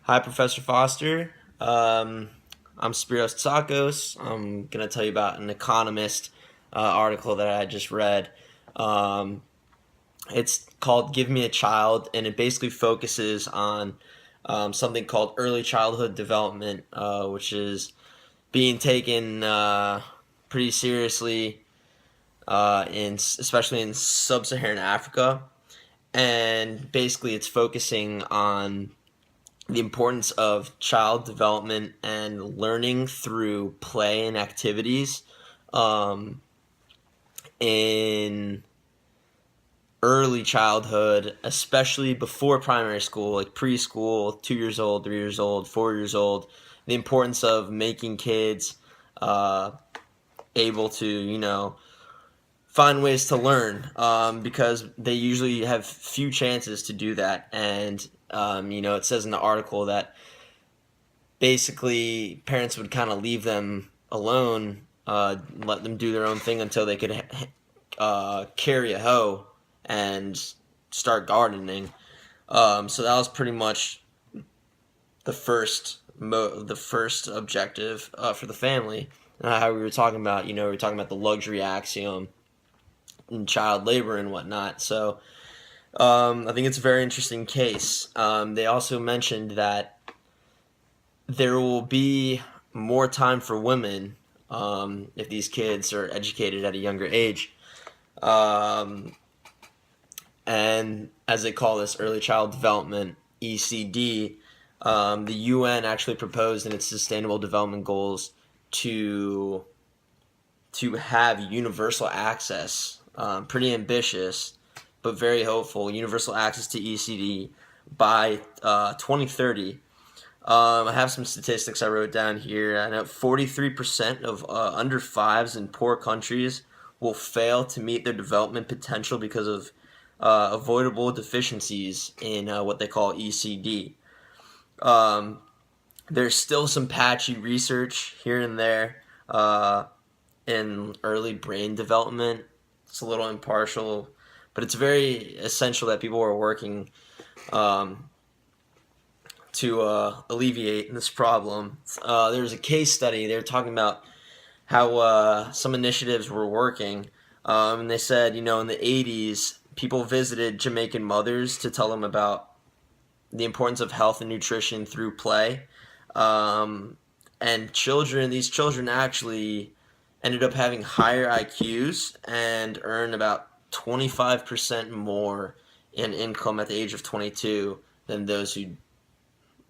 Hi, Professor Foster. I'm Spiros Tsakos. I'm going to tell you about an Economist article that I just read. Um, it's called Give Me a Child, and it basically focuses on something called early childhood development, which is being taken pretty seriously especially in sub-Saharan Africa. And basically, it's focusing on the importance of child development and learning through play and activities um, in early childhood, especially before primary school, like preschool, 2 years old, 3 years old, 4 years old. The importance of making kids uh, able to, find ways to learn because they usually have few chances to do that. And, it says in the article that basically parents would kind of leave them alone, let them do their own thing until they could carry a hoe and start gardening. So that was pretty much the first objective for the family. How we were talking about, we were talking about the luxury axiom and child labor and whatnot. So I think it's a very interesting case. They also mentioned that there will be more time for women if these kids are educated at a younger age. Um, and as they call this, early child development, ECD, the UN actually proposed in its Sustainable Development Goals to have universal access. Pretty ambitious, but very hopeful. Universal access to ECD by 2030. I have some statistics I wrote down here. I know 43% of under fives in poor countries will fail to meet their development potential because of avoidable deficiencies in what they call ECD. Um, there's still some patchy research here and there in early brain development. It's a little impartial, but it's very essential that people are working um, to alleviate this problem. There was a case study. They were talking about how some initiatives were working. And they said, in the 80s, people visited Jamaican mothers to tell them about the importance of health and nutrition through play. Um, and these children actually ended up having higher IQs and earned about 25% more in income at the age of 22 than those who,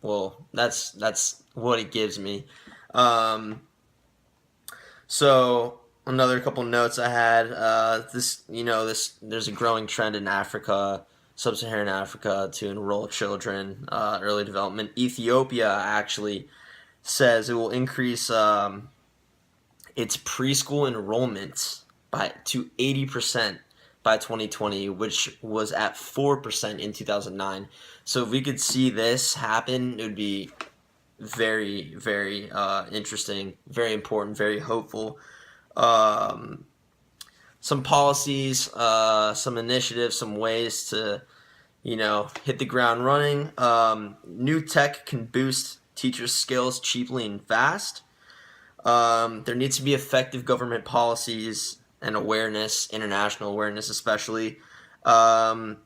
well, that's what it gives me. Um, so another couple notes I had. There's a growing trend in Africa, sub-Saharan Africa, to enroll children early development. Ethiopia actually says it will increase its preschool enrollment by to 80% by 2020, which was at 4% in 2009. So if we could see this happen, it would be very, very interesting, very important, very hopeful. Um, some policies, some initiatives, some ways to, hit the ground running. New tech can boost teachers' skills cheaply and fast. There needs to be effective government policies and awareness, international awareness especially. Um,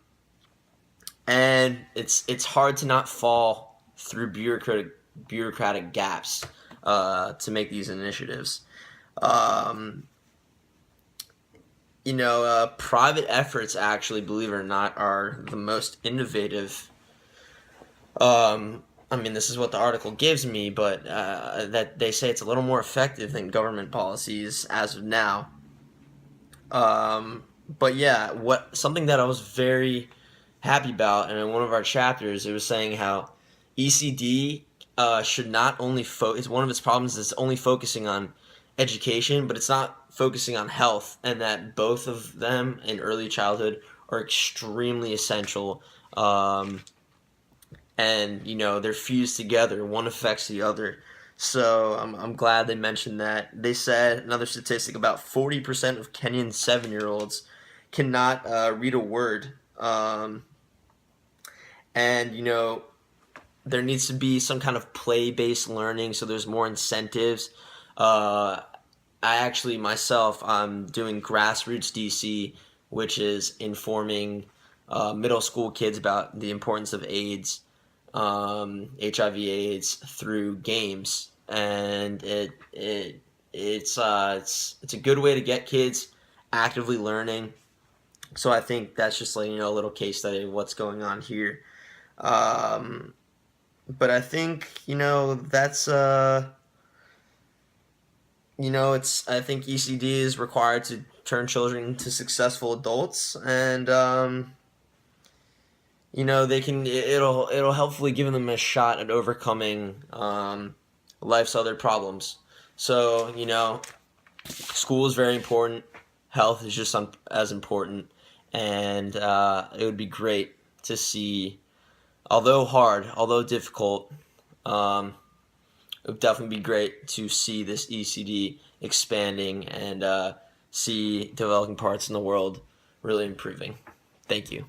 and it's hard to not fall through bureaucratic gaps to make these initiatives. Um, Private efforts actually, believe it or not, are the most innovative. This is what the article gives me, but that they say it's a little more effective than government policies as of now. But yeah, what something that I was very happy about, and in one of our chapters, it was saying how ECD should not only focus. One of its problems is only focusing on education, but it's not focusing on health, and that both of them in early childhood are extremely essential. And they're fused together. One affects the other. So I'm glad they mentioned that. They said another statistic about 40% of Kenyan 7 year olds cannot read a word. And there needs to be some kind of play-based learning, so there's more incentives. Uh, I actually myself, I'm doing grassroots DC, which is informing middle school kids about the importance of AIDS, HIV/AIDS through games, and it's a good way to get kids actively learning. So I think that's just like a little case study of what's going on here. Um, but I think that's it's I think ECD is required to turn children into successful adults, and it'll helpfully give them a shot at overcoming life's other problems. So school is very important. Health is just as important, and it would be great to see, although hard, although difficult. It would definitely be great to see this ECD expanding and see developing parts in the world really improving. Thank you.